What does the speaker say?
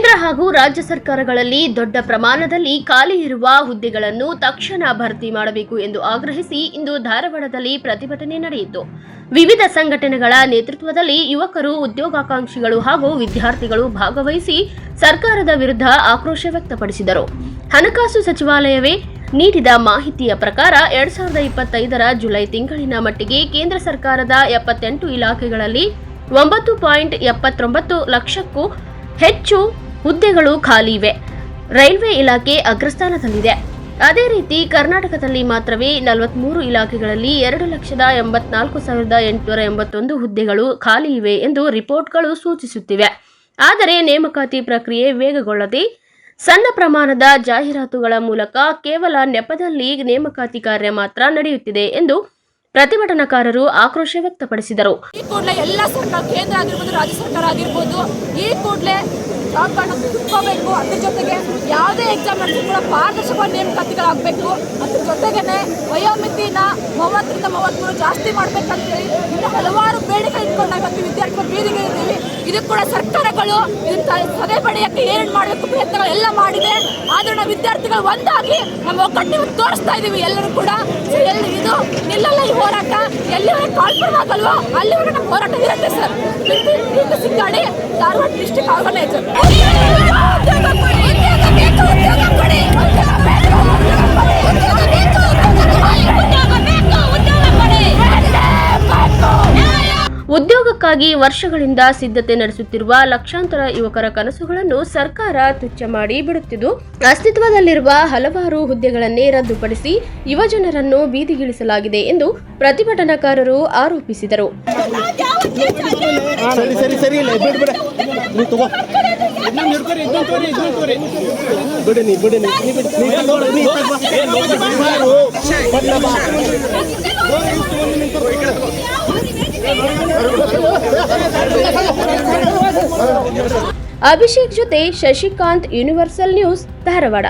ಕೇಂದ್ರ ಹಾಗೂ ರಾಜ್ಯ ಸರ್ಕಾರಗಳಲ್ಲಿ ದೊಡ್ಡ ಪ್ರಮಾಣದಲ್ಲಿ ಖಾಲಿ ಇರುವ ಹುದ್ದೆಗಳನ್ನು ತಕ್ಷಣ ಭರ್ತಿ ಮಾಡಬೇಕು ಎಂದು ಆಗ್ರಹಿಸಿ ಇಂದು ಧಾರವಾಡದಲ್ಲಿ ಪ್ರತಿಭಟನೆ ನಡೆಯಿತು. ವಿವಿಧ ಸಂಘಟನೆಗಳ ನೇತೃತ್ವದಲ್ಲಿ ಯುವಕರು, ಉದ್ಯೋಗಾಕಾಂಕ್ಷಿಗಳು ಹಾಗೂ ವಿದ್ಯಾರ್ಥಿಗಳು ಭಾಗವಹಿಸಿ ಸರ್ಕಾರದ ವಿರುದ್ಧ ಆಕ್ರೋಶ ವ್ಯಕ್ತಪಡಿಸಿದರು. ಹಣಕಾಸು ಸಚಿವಾಲಯವೇ ನೀಡಿದ ಮಾಹಿತಿಯ ಪ್ರಕಾರ 2025ರ ಜುಲೈ ತಿಂಗಳಿನ ಮಟ್ಟಿಗೆ ಕೇಂದ್ರ ಸರ್ಕಾರದ 78 ಇಲಾಖೆಗಳಲ್ಲಿ 9.79 ಲಕ್ಷಕ್ಕೂ ಹೆಚ್ಚು ಹುದ್ದೆಗಳು ಖಾಲಿ ಇವೆ. ರೈಲ್ವೆ ಇಲಾಖೆ ಅಗ್ರಸ್ಥಾನದಲ್ಲಿದೆ. ಅದೇ ರೀತಿ ಕರ್ನಾಟಕದಲ್ಲಿ ಮಾತ್ರವೇ 43 ಇಲಾಖೆಗಳಲ್ಲಿ 2,84,881 ಹುದ್ದೆಗಳು ಖಾಲಿ ಇವೆ ಎಂದು ರಿಪೋರ್ಟ್ಗಳು ಸೂಚಿಸುತ್ತಿವೆ. ಆದರೆ ನೇಮಕಾತಿ ಪ್ರಕ್ರಿಯೆ ವೇಗಗೊಳ್ಳದೆ ಸಣ್ಣ ಪ್ರಮಾಣದ ಜಾಹೀರಾತುಗಳ ಮೂಲಕ ಕೇವಲ ನೆಪದಲ್ಲಿ ನೇಮಕಾತಿ ಕಾರ್ಯ ಮಾತ್ರ ನಡೆಯುತ್ತಿದೆ ಎಂದು ಪ್ರತಿಭಟನಾಕಾರರು ಆಕ್ರೋಶ ವ್ಯಕ್ತಪಡಿಸಿದರು. ಈ ಕೂಡಲೇ ಎಲ್ಲ ಸರ್ಕಾರ, ಕೇಂದ್ರ ಆಗಿರ್ಬೋದು, ರಾಜ್ಯ ಸರ್ಕಾರ ಆಗಿರ್ಬೋದು, ಈ ಕೂಡಲೇ ಜಾಬ್ಗಳನ್ನ ತಿಳ್ಕೋಬೇಕು. ಅದ್ರ ಜೊತೆಗೆ ಯಾವುದೇ ಎಕ್ಸಾಮ್ ನಡೆಸಿ ಕೂಡ ಪಾರದರ್ಶಕವಾದ ನೇಮಕಾತಿಗಳಾಗಬೇಕು. ಅದ್ರ ಜೊತೆಗೇನೆ ವಯೋಮಿತಿನ 30ರಿಂದ 33 ಜಾಸ್ತಿ ಮಾಡಬೇಕಂತೇಳಿ ಇನ್ನು ಹಲವಾರು ಬೇಡಿಕೆ ಇಟ್ಕೊಂಡಾಗ ವಿದ್ಯಾರ್ಥಿಗಳು ಬೀದಿಗೆ ಇದ್ದೀವಿ. ಇದು ಕೂಡ ಸರ್ಕಾರಗಳು ಸದೆ ಪಡೆಯಕ್ಕೆ ಏನೇನು ಮಾಡಬೇಕು ಪ್ರಯತ್ನಗಳು ಎಲ್ಲ ಮಾಡಿದೆ. ಆದರೂ ನಾವು ವಿದ್ಯಾರ್ಥಿಗಳು ಒಂದಾಗಿ ನಮ್ಮ ಒಗ್ಗಟ್ಟಿನ ತೋರಿಸ್ತಾ ಇದ್ದೀವಿ ಎಲ್ಲರೂ ಕೂಡ. ಇದು ನಿಲ್ಲಲ್ಲ ಈ ಹೋರಾಟ. ಎಲ್ಲಿವರೆಗೆ ಕಾಲ್ಪಡಾಗಲ್ವೋ ಅಲ್ಲಿವರೆಗೆ ನಮ್ಮ ಹೋರಾಟ ಇರುತ್ತೆ sir. Singadi, Dharwad district organiser. ಉದ್ಯೋಗಕ್ಕಾಗಿ ವರ್ಷಗಳಿಂದ ಸಿದ್ಧತೆ ನಡೆಸುತ್ತಿರುವ ಲಕ್ಷಾಂತರ ಯುವಕರ ಕನಸುಗಳನ್ನು ಸರ್ಕಾರ ತುಚ್ಛ ಮಾಡಿ ಬಿಡುತ್ತಿದ್ದು, ಅಸ್ತಿತ್ವದಲ್ಲಿರುವ ಹಲವಾರು ಹುದ್ದೆಗಳನ್ನೇ ರದ್ದುಪಡಿಸಿ ಯುವಜನರನ್ನು ಬೀದಿಗಿಳಿಸಲಾಗಿದೆ ಎಂದು ಪ್ರತಿಭಟನಾಕಾರರು ಆರೋಪಿಸಿದರು. ಅಭಿಷೇಕ್ ಜೊತೆ ಶಶಿಕಾಂತ್, ಯೂನಿವರ್ಸಲ್ ನ್ಯೂಸ್, ಧಾರವಾಡ.